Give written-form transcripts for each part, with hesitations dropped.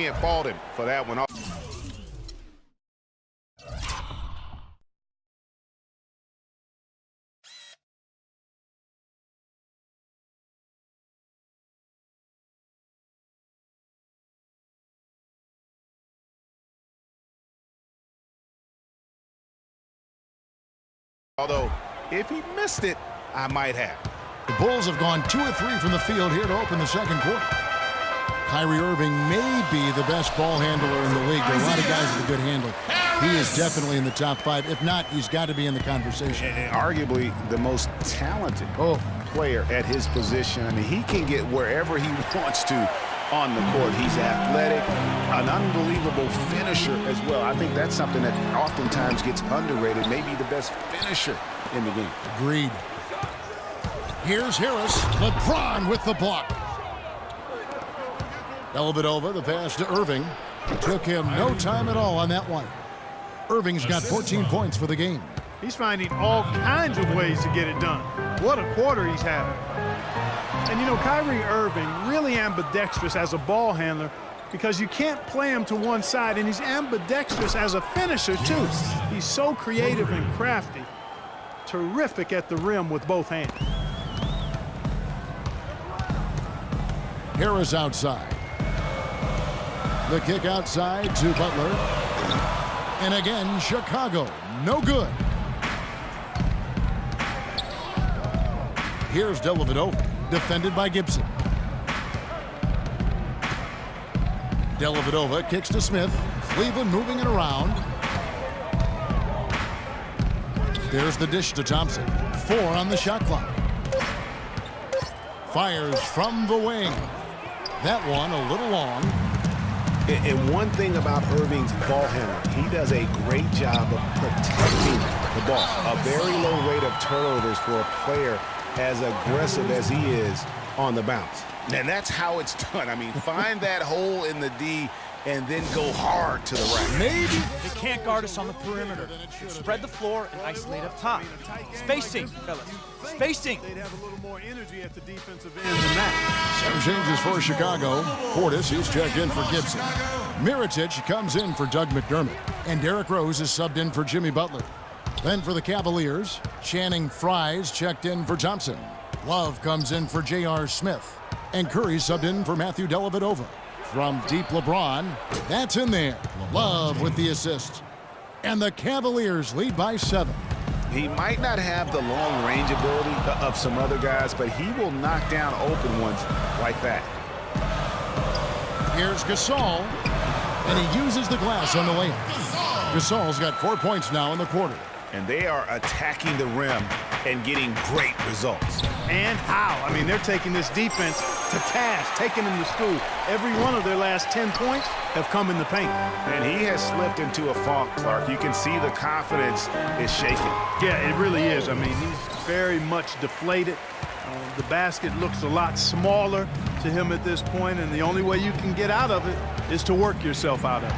Can't fault him for that one. Although, if he missed it, I might have. The Bulls have gone 2 of 3 from the field here to open the second quarter. Kyrie Irving may be the best ball handler in the league. There are a lot of guys with a good handle. He is definitely in the top 5. If not, he's got to be in the conversation. And arguably the most talented player at his position. I mean, he can get wherever he wants to on the court. He's athletic, an unbelievable finisher as well. I think that's something that oftentimes gets underrated. Maybe the best finisher in the game. Agreed. Here's Harris. LeBron with the block. Dellavedova, the pass to Irving. Took him no time at all on that one. Irving's got 14 points for the game. He's finding all kinds of ways to get it done. What a quarter he's having. And, you know, Kyrie Irving really ambidextrous as a ball handler because you can't play him to one side, and he's ambidextrous as a finisher, too. He's so creative and crafty. Terrific at the rim with both hands. Harris outside. The kick outside to Butler. And again, Chicago, no good. Here's Dellavedova, defended by Gibson. Dellavedova kicks to Smith. Cleveland moving it around. There's the dish to Thompson. 4 on the shot clock. Fires from the wing. That one a little long. And one thing about Irving's ball handling, he does a great job of protecting the ball. A very low rate of turnovers for a player as aggressive as he is on the bounce. And that's how it's done. I mean, find that hole in the D and then go hard to the right. Maybe. They can't guard us on the perimeter. Spread the floor and isolate up top. Spacing, fellas. Spacing. They'd have a little more energy at the defensive end than that. Some changes for Chicago. Portis, he's checked in for Gibson. Mirotic comes in for Doug McDermott. And Derrick Rose is subbed in for Jimmy Butler. Then for the Cavaliers, Channing Frye's checked in for Thompson. Love comes in for J.R. Smith. And Curry subbed in for Matthew Dellavedova. From deep LeBron, that's in there. Love with the assist. And the Cavaliers lead by 7. He might not have the long range ability of some other guys, but he will knock down open ones like that. Here's Gasol, and he uses the glass on the layup. Gasol's got 4 points now in the quarter. And they are attacking the rim and getting great results. And how? I mean, they're taking this defense to task, taking them to school. Every one of their last 10 points have come in the paint. And he has slipped into a funk, Clark. You can see the confidence is shaking. Yeah, it really is. I mean, he's very much deflated. The basket looks a lot smaller to him at this point, and the only way you can get out of it is to work yourself out of it.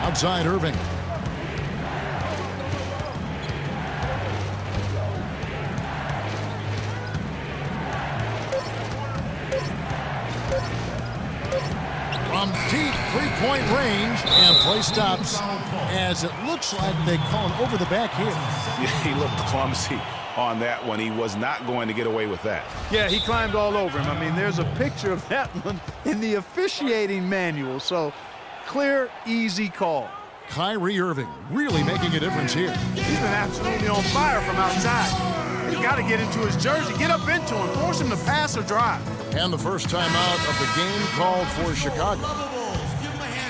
Outside Irving. From deep three-point range, and play stops as it looks like they call him over the back here. Yeah, he looked clumsy on that one. He was not going to get away with that. Yeah, he climbed all over him. I mean, there's a picture of that one in the officiating manual, so clear, easy call. Kyrie Irving really making a difference here. He's been absolutely on fire from outside. He's got to get into his jersey, get up into him, force him to pass or drive. And the first time out of the game called for Chicago.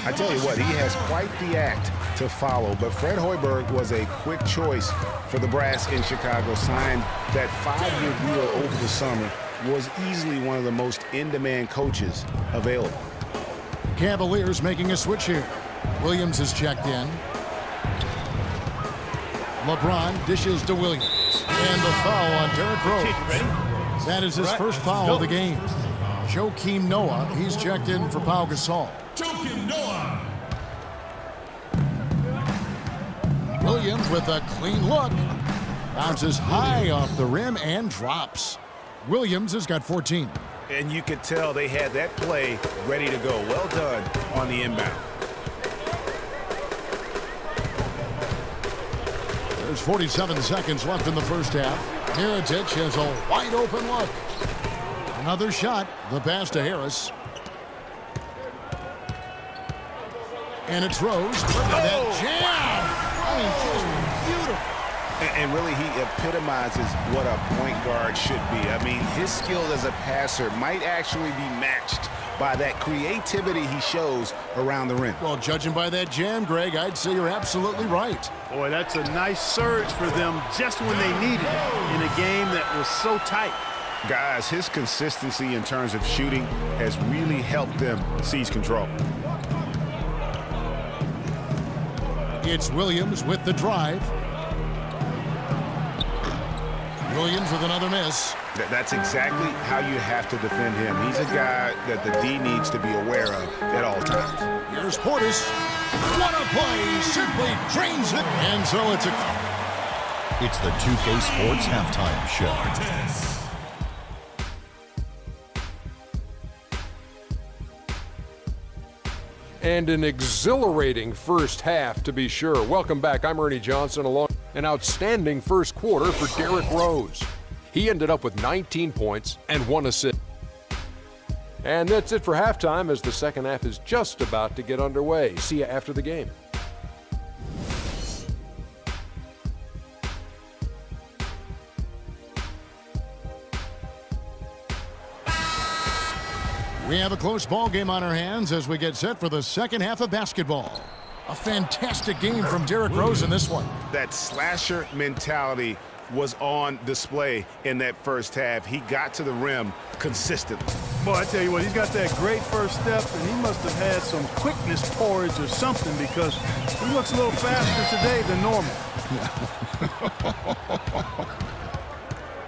I tell you what, he has quite the act to follow, but Fred Hoiberg was a quick choice for the brass in Chicago. Signed that 5-year deal over the summer, was easily one of the most in-demand coaches available. Cavaliers making a switch here. Williams is checked in. LeBron dishes to Williams. And the foul on Derrick Rose. That is his first foul of the game. Joakim Noah, he's checked in for Pau Gasol. Joakim Noah. Williams with a clean look. Bounces high off the rim and drops. Williams has got 14. And you could tell they had that play ready to go. Well done on the inbound. There's 47 seconds left in the first half. Mirotic has a wide open look. Another shot. The pass to Harris. And it's Rose. Look at that jam. I mean, just beautiful. And really, he epitomizes what a point guard should be. I mean, his skill as a passer might actually be matched by that creativity he shows around the rim. Well, judging by that jam, Greg, I'd say you're absolutely right. Boy, that's a nice surge for them just when they needed it in a game that was so tight. Guys, his consistency in terms of shooting has really helped them seize control. It's Williams with the drive. Williams with another miss. That's exactly how you have to defend him. He's a guy that the D needs to be aware of at all times. Here's Portis. What a play! Simply drains it. And so it's the 2K Sports Halftime Show. And an exhilarating first half, to be sure. Welcome back. I'm Ernie Johnson, along an outstanding first quarter for Derrick Rose. He ended up with 19 points and 1 assist. And that's it for halftime, as the second half is just about to get underway. See you after the game. We have a close ball game on our hands as we get set for the second half of basketball. A fantastic game from Derrick Rose in this one. That slasher mentality was on display in that first half. He got to the rim consistently. Boy, I tell you what, he's got that great first step, and he must have had some quickness porridge or something, because he looks a little faster today than normal.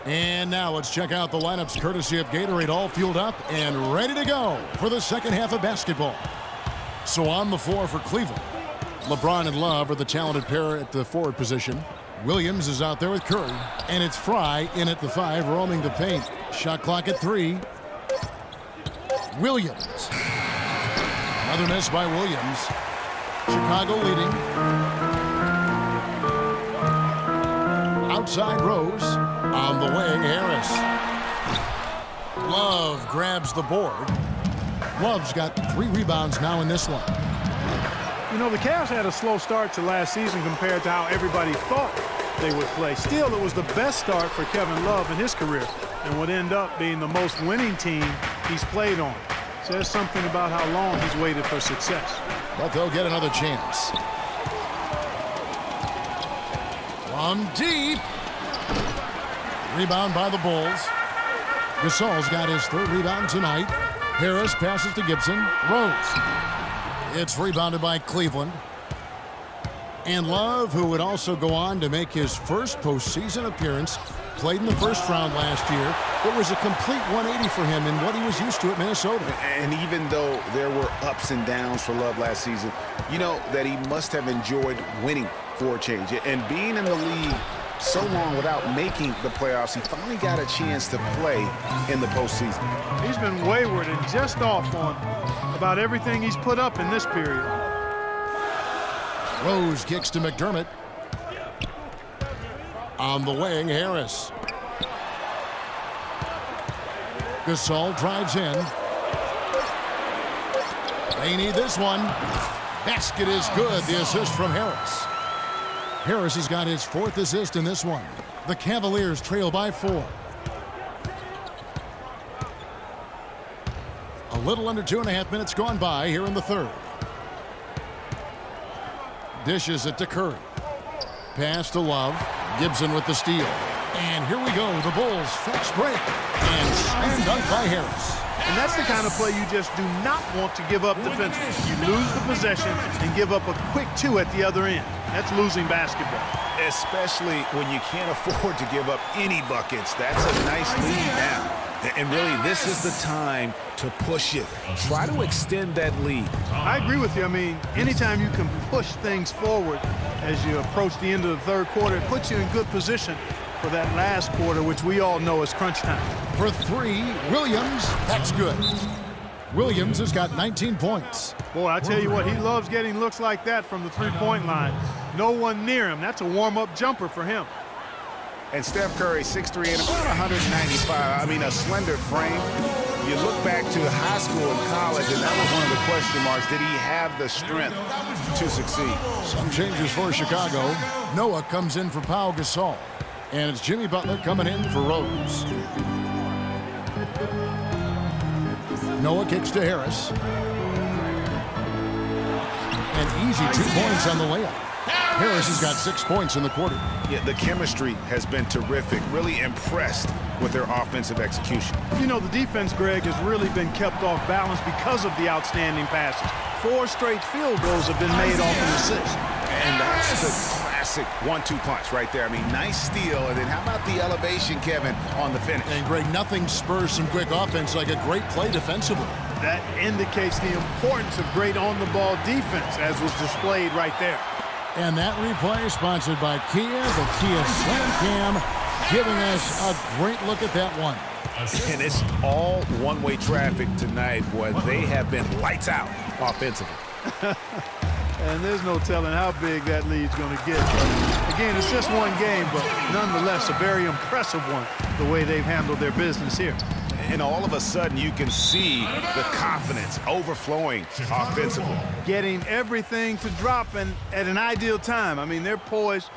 And now let's check out the lineups courtesy of Gatorade, all fueled up and ready to go for the second half of basketball. So on the floor for Cleveland, LeBron and Love are the talented pair at the forward position. Williams is out there with Curry, and it's Fry in at the 5, roaming the paint. Shot clock at 3. Williams. Another miss by Williams. Chicago leading. Outside Rose. On the wing, Harris. Love grabs the board. Love's got 3 rebounds now in this one. You know, the Cavs had a slow start to last season compared to how everybody thought they would play. Still, it was the best start for Kevin Love in his career and would end up being the most winning team he's played on. Says something about how long he's waited for success. But they'll get another chance. From deep. Rebound by the Bulls. Gasol's got his 3rd rebound tonight. Harris passes to Gibson. Rose. It's rebounded by Cleveland. And Love, who would also go on to make his first postseason appearance, played in the first round last year. It was a complete 180 for him in what he was used to at Minnesota. And even though there were ups and downs for Love last season, you know that he must have enjoyed winning for a change. And being in the league so long without making the playoffs, he finally got a chance to play in the postseason. He's been wayward and just off on about everything he's put up in this period. Rose kicks to McDermott. On the wing, Harris. Gasol drives in. They need this one. Basket is good. The assist from Harris. Harris has got his 4th assist in this one. The Cavaliers trail by 4. A little under 2.5 minutes gone by here in the 3rd. Dishes it to Curry. Pass to Love. Gibson with the steal. And here we go. The Bulls fast break. And slam dunk by Harris. And that's the kind of play you just do not want to give up defensively. You lose the possession and give up a quick 2 at the other end. That's losing basketball. Especially when you can't afford to give up any buckets. That's a nice lead now. And really, this is the time to push it. Try to extend that lead. I agree with you. I mean, anytime you can push things forward as you approach the end of the 3rd quarter, it puts you in good position for that last quarter, which we all know is crunch time. For three, Williams, that's good. Williams has got 19 points. Boy, I tell you what, he loves getting looks like that from the three-point line. No one near him. That's a warm-up jumper for him. And Steph Curry, 6'3" and about 195. I mean, a slender frame. You look back to high school and college, and that was one of the question marks. Did he have the strength to succeed? Some changes for Chicago. Noah comes in for Pau Gasol. And it's Jimmy Butler coming in for Rose. Noah kicks to Harris. An easy 2 points on the layup. Harris has got 6 points in the quarter. Yeah, the chemistry has been terrific. Really impressed with their offensive execution. You know, the defense, Greg, has really been kept off balance because of the outstanding passes. 4 straight field goals have been made off an assist. And that's the classic 1-2 punch right there. I mean, nice steal. And then how about the elevation, Kevin, on the finish? And Greg, nothing spurs some quick offense like a great play defensively. That indicates the importance of great on-the-ball defense, as was displayed right there. And that replay sponsored by Kia, the Kia Slam Cam, giving us a great look at that one. And it's all one-way traffic tonight, boy. They have been lights out offensively. And there's no telling how big that lead's going to get. But again, it's just one game, but nonetheless a very impressive one, the way they've handled their business here. And all of a sudden, you can see the confidence overflowing offensively. Getting everything to drop and at an ideal time. I mean, they're poised